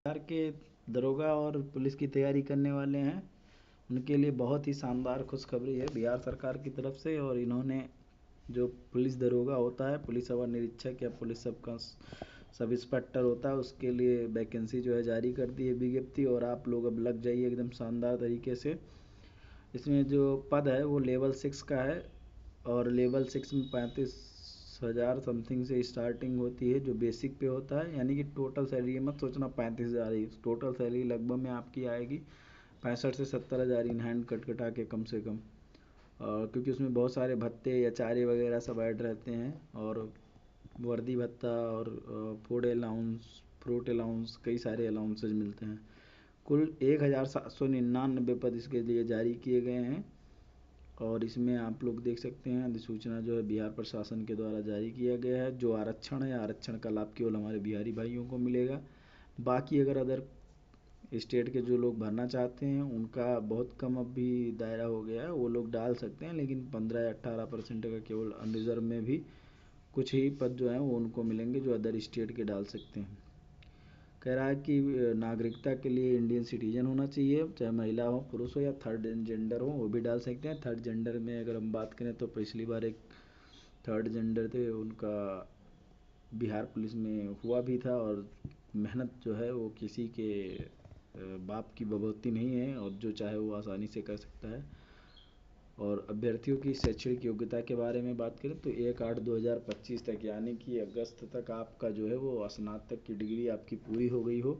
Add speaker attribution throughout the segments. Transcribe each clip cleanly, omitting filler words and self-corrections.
Speaker 1: बिहार के दरोगा और पुलिस की तैयारी करने वाले हैं उनके लिए बहुत ही शानदार खुशखबरी है बिहार सरकार की तरफ से। और इन्होंने जो पुलिस दरोगा होता है, पुलिस अवर निरीक्षक या पुलिस सब इंस्पेक्टर होता है, उसके लिए वैकेंसी जो है जारी कर दी है विज्ञप्ति। और आप लोग अब लग जाइए एकदम शानदार तरीके से। इसमें जो पद है वो लेवल 6 का है और लेवल 6 में 35,000 समथिंग से स्टार्टिंग होती है जो बेसिक पे होता है। यानी कि टोटल सैलरी मत सोचना 35,000 ही, टोटल सैलरी लगभग में आपकी आएगी 65 से 70,000 इन हैंड कटा के कम से कम। और क्योंकि उसमें बहुत सारे भत्ते या चारे वगैरह सब ऐड रहते हैं और वर्दी भत्ता और फूड अलाउंस, फ्रूट अलाउंस, कई सारे अलाउंसेज मिलते हैं। कुल 1799 पद इसके लिए जारी किए गए हैं। और इसमें आप लोग देख सकते हैं अधिसूचना जो है बिहार प्रशासन के द्वारा जारी किया गया है। जो आरक्षण है, आरक्षण का लाभ केवल हमारे बिहारी भाइयों को मिलेगा। बाकी अगर अदर स्टेट के जो लोग भरना चाहते हैं उनका बहुत कम अब भी दायरा हो गया है, वो लोग डाल सकते हैं, लेकिन 15 या 18% का केवल अनरिजर्व में भी कुछ ही पद जो हैं वो उनको मिलेंगे जो अदर स्टेट के डाल सकते हैं। कह रहा है कि नागरिकता के लिए इंडियन सिटीजन होना चाहिए, चाहे महिला हो, पुरुष हो या थर्ड जेंडर हो, वो भी डाल सकते हैं। थर्ड जेंडर में अगर हम बात करें तो पिछली बार एक थर्ड जेंडर थे, उनका बिहार पुलिस में हुआ भी था। और मेहनत जो है वो किसी के बाप की बभूती नहीं है और जो चाहे वो आसानी से कर सकता है। और अभ्यर्थियों की शैक्षणिक योग्यता के बारे में बात करें तो 1/8/2025 तक, यानी कि अगस्त तक आपका जो है वो स्नातक की डिग्री आपकी पूरी हो गई हो।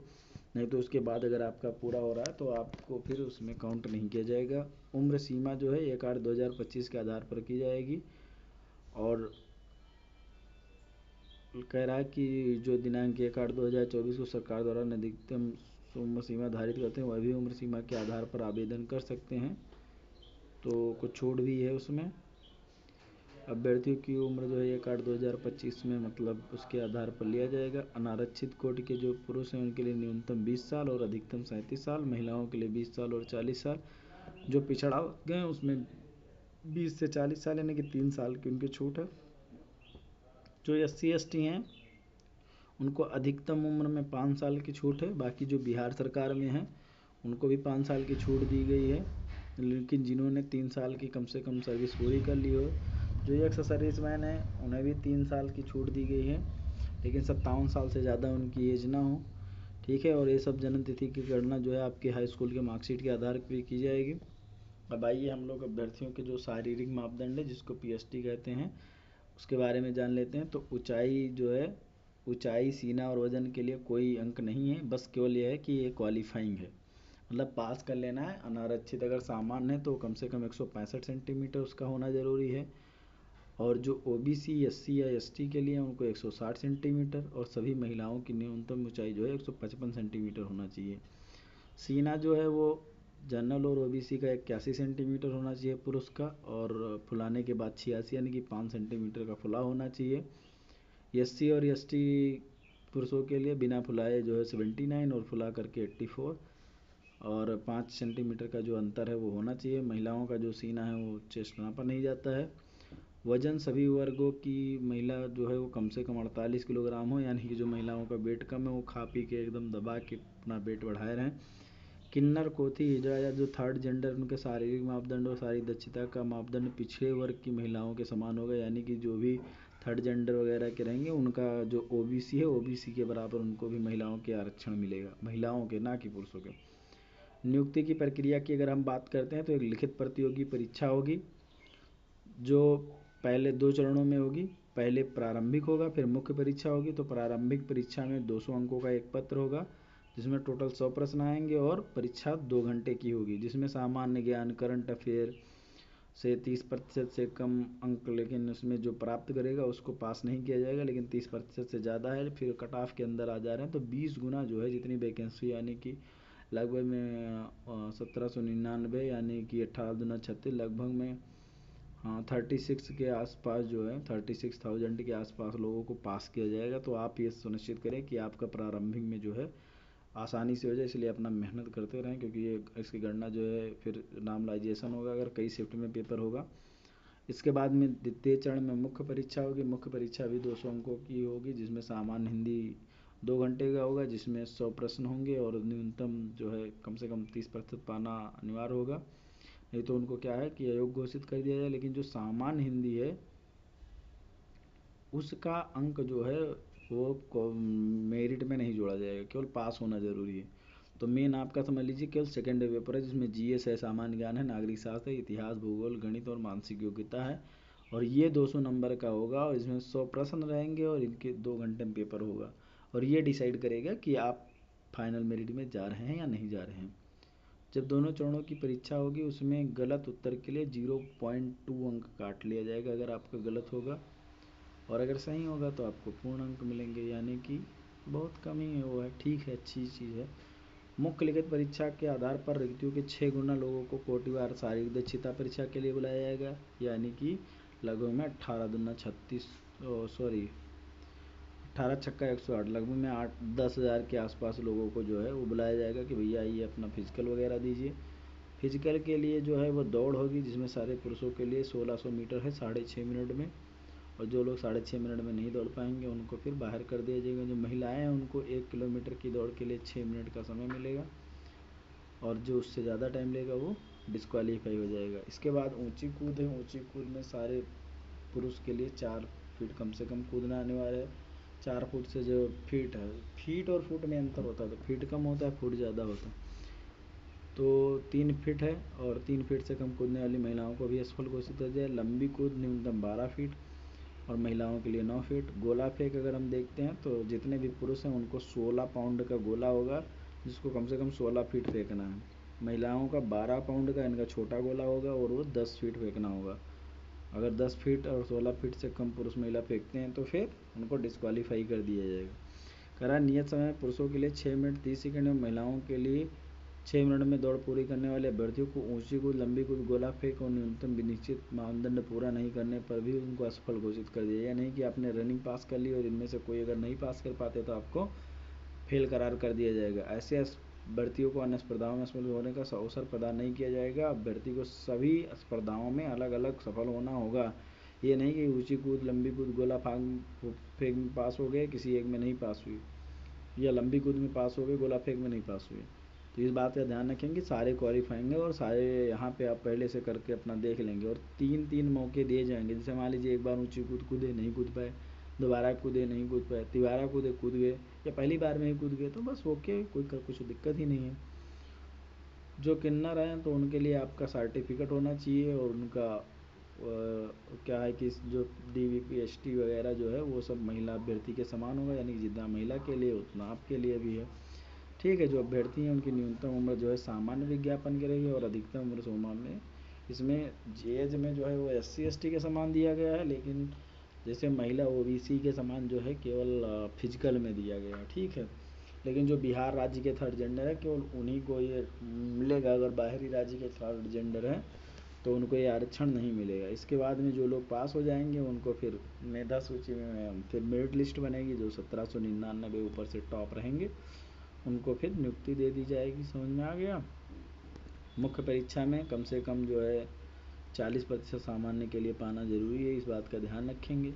Speaker 1: नहीं तो उसके बाद अगर आपका पूरा हो रहा है तो आपको फिर उसमें काउंट नहीं किया जाएगा। उम्र सीमा जो है 1/8/2025 के आधार पर की जाएगी। और कह रहा है कि जो दिनांक 1/8/2024 को सरकार द्वारा अधिकतम उम्र सीमा धारित करते हैं वह भी उम्र सीमा के आधार पर आवेदन कर सकते हैं, तो कुछ छूट भी है उसमें। अभ्यर्थियों की उम्र जो है 1/8/2025 में मतलब उसके आधार पर लिया जाएगा। अनारक्षित कोटि के जो पुरुष हैं उनके लिए न्यूनतम 20 साल और अधिकतम 37 साल, महिलाओं के लिए 20 साल और 40 साल। जो पिछड़ा गए उसमें 20 से 40 साल यानी कि 3 साल की उनकी छूट है। जो SC ST हैं उनको अधिकतम उम्र में 5 साल की छूट है। बाकी जो बिहार सरकार में हैं उनको भी 5 साल की छूट दी गई है, लेकिन जिन्होंने 3 साल की कम से कम सर्विस पूरी कर ली हो, जो एक्स सर्विसमैन हैं उन्हें भी 3 साल की छूट दी गई है, लेकिन 57 साल से ज़्यादा उनकी एज ना हो। ठीक है। और ये सब जन्म तिथि की गणना जो है आपके हाई स्कूल के मार्कशीट के आधार पर की जाएगी। अब आइए हम लोग अभ्यर्थियों के जो शारीरिक मापदंड है जिसको PST कहते हैं उसके बारे में जान लेते हैं। तो ऊंचाई जो है, ऊंचाई, सीना और वजन के लिए कोई अंक नहीं है, बस केवल यह है कि ये क्वालिफाइंग है, मतलब पास कर लेना है। अनारक्षित अगर सामान्य है तो कम से कम 165 सेंटीमीटर उसका होना ज़रूरी है। और जो OBC SC या ST के लिए उनको 160 सेंटीमीटर और सभी महिलाओं की न्यूनतम ऊंचाई जो है 155 सेंटीमीटर होना चाहिए। सीना जो है वो जनरल और OBC का 81 सेंटीमीटर होना चाहिए पुरुष का, और फुलाने के बाद 86 यानी कि 5 सेंटीमीटर का फुला होना चाहिए। SC और ST पुरुषों के लिए बिना फुलाए जो है 79 और फुला करके 84 और 5 सेंटीमीटर का जो अंतर है वो होना चाहिए। महिलाओं का जो सीना है वो चेस्ट नापा नहीं जाता है। वजन सभी वर्गों की महिला जो है वो कम से कम 48 किलोग्राम हो, यानी कि जो महिलाओं का वेट कम है वो खा पी के एकदम दबा के अपना वेट बढ़ाए रहें। किन्नर, कोथी, हिजड़ा या जो थर्ड जेंडर उनके शारीरिक मापदंड और शारीरिक दक्षता का मापदंड पिछड़े वर्ग की महिलाओं के समान होगा, यानी कि जो भी थर्ड जेंडर वगैरह के रहेंगे उनका जो OBC है OBC के बराबर उनको भी महिलाओं के आरक्षण मिलेगा, महिलाओं के, ना कि पुरुषों के। नियुक्ति की प्रक्रिया की अगर हम बात करते हैं तो एक लिखित प्रतियोगी परीक्षा होगी जो पहले 2 चरणों में होगी। पहले प्रारंभिक होगा, फिर मुख्य परीक्षा होगी। तो प्रारंभिक परीक्षा में 200 अंकों का एक पत्र होगा जिसमें टोटल 100 प्रश्न आएंगे और परीक्षा 2 घंटे की होगी, जिसमें सामान्य ज्ञान, करंट अफेयर से 30% से कम अंक, लेकिन उसमें जो प्राप्त करेगा उसको पास नहीं किया जाएगा, लेकिन 30% से ज़्यादा है फिर कट ऑफ के अंदर आ जा रहे हैं तो 20 गुना जो है जितनी वैकेंसी, यानी कि लगभग में 1799 यानी कि 18 दूना 36, लगभग में 36 के आसपास जो है 36,000 के आसपास लोगों को पास किया जाएगा। तो आप ये सुनिश्चित करें कि आपका प्रारंभिक में जो है आसानी से हो जाए, इसलिए अपना मेहनत करते रहें, क्योंकि ये इसकी गणना जो है फिर नामलाइजेशन होगा अगर कई शिफ्ट में पेपर होगा। इसके बाद में द्वितीय चरण में मुख्य परीक्षा होगी। मुख्य परीक्षा भी 200 अंकों की होगी जिसमें सामान्य, हिंदी 2 घंटे का होगा, जिसमें 100 प्रश्न होंगे और न्यूनतम जो है कम से कम 30% पाना अनिवार्य होगा, नहीं तो उनको क्या है कि अयोग्य घोषित कर दिया जाए। लेकिन जो सामान्य हिंदी है उसका अंक जो है वो मेरिट में नहीं जोड़ा जाएगा, केवल पास होना ज़रूरी है। तो मेन आपका समझ लीजिए केवल सेकेंड पेपर है, जिसमें जीएस है, सामान्य ज्ञान है, नागरिक शास्त्र है, इतिहास, भूगोल, गणित और मानसिक योग्यता है, और ये 200 नंबर का होगा और इसमें 100 प्रश्न रहेंगे और इनके 2 घंटे में पेपर होगा, और ये डिसाइड करेगा कि आप फाइनल मेरिट में जा रहे हैं या नहीं जा रहे हैं। जब दोनों चरणों की परीक्षा होगी उसमें गलत उत्तर के लिए 0.2 अंक काट लिया जाएगा अगर आपका गलत होगा, और अगर सही होगा तो आपको पूर्ण अंक मिलेंगे, यानी कि बहुत कम ही है वो है, ठीक है, अच्छी चीज़ है। मुख्य लिखित परीक्षा के आधार पर रिक्तियों के 6 गुना लोगों को कोटिवार शारीरिक दक्षता परीक्षा के लिए बुलाया जाएगा, यानी कि लगभग में 18 दूना 36 सॉरी 18 छक्का 108, लगभग में 8-10 हज़ार के आसपास लोगों को जो है वो बुलाया जाएगा कि भैया आइए अपना फिजिकल वगैरह दीजिए। फिजिकल के लिए जो है वो दौड़ होगी, जिसमें सारे पुरुषों के लिए 1600 मीटर है 6.5 मिनट में, और जो लोग 6.5 मिनट में नहीं दौड़ पाएंगे उनको फिर बाहर कर दिया जाएगा। जो महिलाएं हैं उनको 1 किलोमीटर की दौड़ के लिए 6 मिनट का समय मिलेगा, और जो उससे ज़्यादा टाइम लेगा वो डिस्क्वालीफाई हो जाएगा। इसके बाद ऊंची कूद है, ऊंची कूद में सारे पुरुष के लिए 4 फीट कम से कम कूदना अनिवार्य है। 4 फुट से जो फीट है, फीट और फुट में अंतर होता है, तो फीट कम होता है, फुट ज़्यादा होता है, तो 3 फीट है, और 3 फीट से कम कूदने वाली महिलाओं को भी असफल घोषित किया जाए। लंबी कूद न्यूनतम 12 फीट और महिलाओं के लिए 9 फीट। गोला फेंक अगर हम देखते हैं तो जितने भी पुरुष हैं उनको 16 पाउंड का गोला होगा, जिसको कम से कम 16 फीट फेंकना है। महिलाओं का 12 पाउंड का इनका छोटा गोला होगा और वो 10 फीट फेंकना होगा। अगर 10 फीट और 16 फीट से कम पुरुष महिला फेंकते हैं तो फिर उनको डिस्क्वालीफाई कर दिया जाएगा। करा नियत समय पुरुषों के लिए 6 मिनट 30 सेकंड और महिलाओं के लिए 6 मिनट में दौड़ पूरी करने वाले अभ्यर्थियों को ऊंची कूद, लंबी कूद, गोला फेंक और न्यूनतम निश्चित मानदंड पूरा नहीं करने पर भी उनको असफल घोषित कर दिया। यह नहीं कि आपने रनिंग पास कर ली और इनमें से कोई अगर नहीं पास कर पाते तो आपको फेल करार कर दिया जाएगा। ऐसे अभ्यर्थियों को अन्य स्पर्धाओं में सफल होने का अवसर प्रदान नहीं किया जाएगा। अभ्यर्थी को सभी स्पर्धाओं में अलग अलग सफल होना होगा। ये नहीं कि ऊंची कूद, लंबी कूद, गोला फेंक में पास हो गए, किसी एक में नहीं पास हुई, या लंबी कूद में पास हो गए, गोला फेंक में नहीं पास हुए। तो इस बात का ध्यान रखेंगे, सारे क्वालिफाइंग है और सारे यहाँ पे आप पहले से करके अपना देख लेंगे, और 3-3 मौके दिए जाएंगे। जैसे मान लीजिए एक बार ऊंची कूद कूदे नहीं कूद पाए, दोबारा कूदे नहीं कूद पाए, तिबारा कूदे कूद गए, या पहली बार में ही कूद गए, तो बस ओके, कोई कुछ दिक्कत ही नहीं है। जो किन्नर हैं तो उनके लिए आपका सर्टिफिकेट होना चाहिए, और उनका क्या है कि जो DVP ST वगैरह जो है वो सब महिला अभ्यर्थी के समान होगा, यानी कि जितना महिला के लिए उतना आपके लिए भी है। ठीक है, जो अभ्यर्थी हैं उनकी न्यूनतम उम्र जो है सामान्य विज्ञापन की रहेगी और अधिकतम उम्र सामान्य। इसमें एज में जो है वो SC ST के समान दिया गया है, लेकिन जैसे महिला OBC के समान जो है केवल फिजिकल में दिया गया है, ठीक है। लेकिन जो बिहार राज्य के थर्ड जेंडर है केवल उन्हीं को ये मिलेगा, अगर बाहरी राज्य के थर्ड जेंडर है तो उनको ये आरक्षण नहीं मिलेगा। इसके बाद में जो लोग पास हो जाएंगे उनको फिर मेधा सूची में फिर मेरिट लिस्ट बनेगी, जो 1799 ऊपर से टॉप रहेंगे उनको फिर नियुक्ति दे दी जाएगी। समझ में आ गया। मुख्य परीक्षा में कम से कम जो है 40% सामान्य के लिए पाना जरूरी है, इस बात का ध्यान रखेंगे।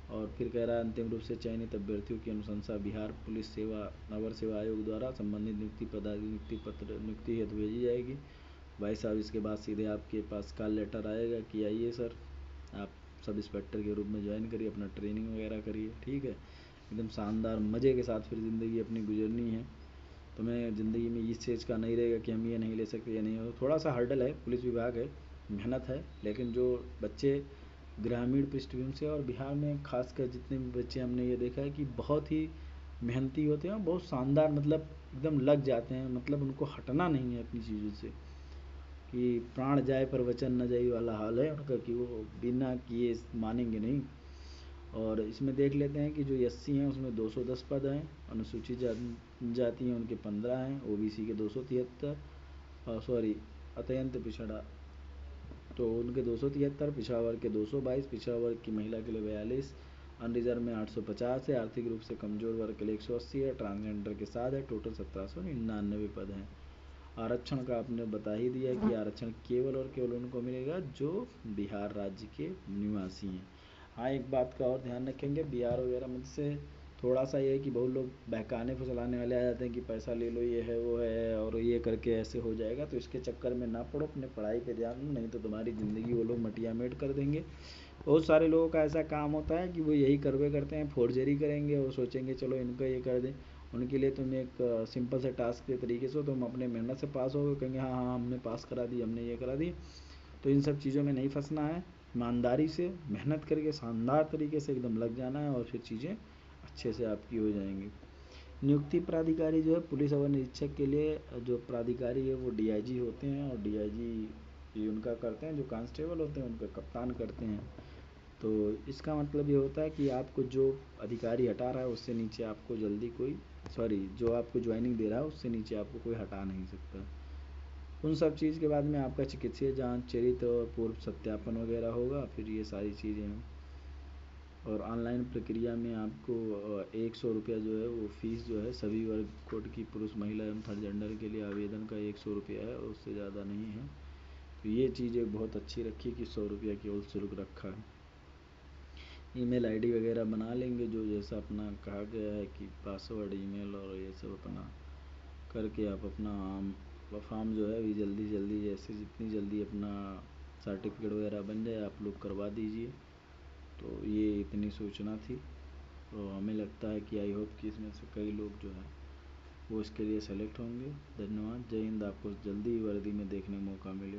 Speaker 1: और फिर कह रहा है अंतिम रूप से चयनित अभ्यर्थियों की अनुशंसा बिहार पुलिस सेवा नगर सेवा आयोग द्वारा संबंधित नियुक्ति हेतु भेजी जाएगी। भाई साहब इसके बाद सीधे आपके पास कॉल लेटर आएगा कि आइए सर आप सब इंस्पेक्टर के रूप में ज्वाइन करिए, अपना ट्रेनिंग वगैरह करिए, ठीक है। एकदम शानदार मज़े के साथ फिर ज़िंदगी अपनी गुजरनी है। तो मैं ज़िंदगी में इस चीज़ का नहीं रहेगा कि हम ये नहीं ले सकते, या नहीं हो, थोड़ा सा हर्डल है, पुलिस विभाग है, मेहनत है, लेकिन जो बच्चे ग्रामीण पृष्ठभूमि से और बिहार में खासकर जितने भी बच्चे हमने ये देखा है कि बहुत ही मेहनती होते हैं, बहुत शानदार, मतलब एकदम लग जाते हैं, मतलब उनको हटना नहीं है अपनी चीज़ों से, कि प्राण जाए पर वचन न जाए वाला हाल है उनका, कि वो बिना किए मानेंगे नहीं। और इसमें देख लेते हैं कि जो SC हैं उसमें 210 पद हैं, अनुसूचित जाति हैं उनके 15 हैं, OBC के 273, सॉरी अत्यंत पिछड़ा तो उनके 273, पिछड़ा वर्ग के 222, पिछड़ा वर्ग की महिला के लिए 42, अनरिजर्व में 850 है, आर्थिक रूप से कमजोर वर्ग के लिए 180 है, ट्रांसजेंडर के साथ है, टोटल 1799 पद हैं। आरक्षण का आपने बता ही दिया कि आरक्षण केवल और केवल उनको मिलेगा जो बिहार राज्य के निवासी हैं। हाँ, एक बात का और ध्यान रखेंगे, बिहार वगैरह में से थोड़ा सा ये है कि बहुत लोग बहकाने फुसलाने वाले आ जाते हैं कि पैसा ले लो, ये है वो है, और ये करके ऐसे हो जाएगा, तो इसके चक्कर में ना पड़ो, अपने पढ़ाई पे ध्यान दो, नहीं तो तुम्हारी ज़िंदगी वो लोग मटिया मेट कर देंगे। बहुत सारे लोगों का ऐसा काम होता है कि वो यही करवे करते हैं, फोर्जरी करेंगे और सोचेंगे चलो इनका ये कर दें। उनके लिए तुम एक सिंपल से टास्क के तरीके से तुम अपने मेहनत से पास होगे, कहेंगे हाँ हाँ हमने पास करा दी, हमने ये करा दी। तो इन सब चीज़ों में नहीं फंसना है, ईमानदारी से मेहनत करके शानदार तरीके से एकदम लग जाना है, और फिर चीज़ें अच्छे से आपकी हो जाएंगी। नियुक्ति प्राधिकारी जो है पुलिस अवर निरीक्षक के लिए, जो प्राधिकारी है वो डीआईजी होते हैं, और डीआईजी ये उनका करते हैं, जो कांस्टेबल होते हैं उनका कप्तान करते हैं। तो इसका मतलब ये होता है कि आपको जो अधिकारी हटा रहा है उससे नीचे आपको जल्दी कोई, सॉरी, जो आपको ज्वाइनिंग दे रहा है उससे नीचे आपको कोई हटा नहीं सकता। उन सब चीज़ के बाद में आपका चिकित्सीय जांच, चरित्र और पूर्व सत्यापन वगैरह होगा, फिर ये सारी चीज़ें हैं। और ऑनलाइन प्रक्रिया में आपको 100 रुपया जो है वो फीस जो है सभी वर्ग कोड की, पुरुष महिला एवं थर्ड जेंडर के लिए आवेदन का 100 रुपया है, और उससे ज़्यादा नहीं है। तो ये चीज़ एक बहुत अच्छी रखी कि 100 रुपया केवल शुल्क रखा है। ईमेल आईडी वगैरह बना लेंगे, जो जैसा अपना कहा गया है कि पासवर्ड, ईमेल और ये सब अपना करके आप अपना फॉर्म जो है अभी जल्दी जल्दी, जैसे जितनी जल्दी अपना सर्टिफिकेट वगैरह बन जाए आप लोग करवा दीजिए। तो ये इतनी सूचना थी। तो हमें लगता है कि आई होप कि इसमें से कई लोग जो हैं वो इसके लिए सेलेक्ट होंगे। धन्यवाद, जय हिंद। आपको जल्दी ही वर्दी में देखने का मौका मिले।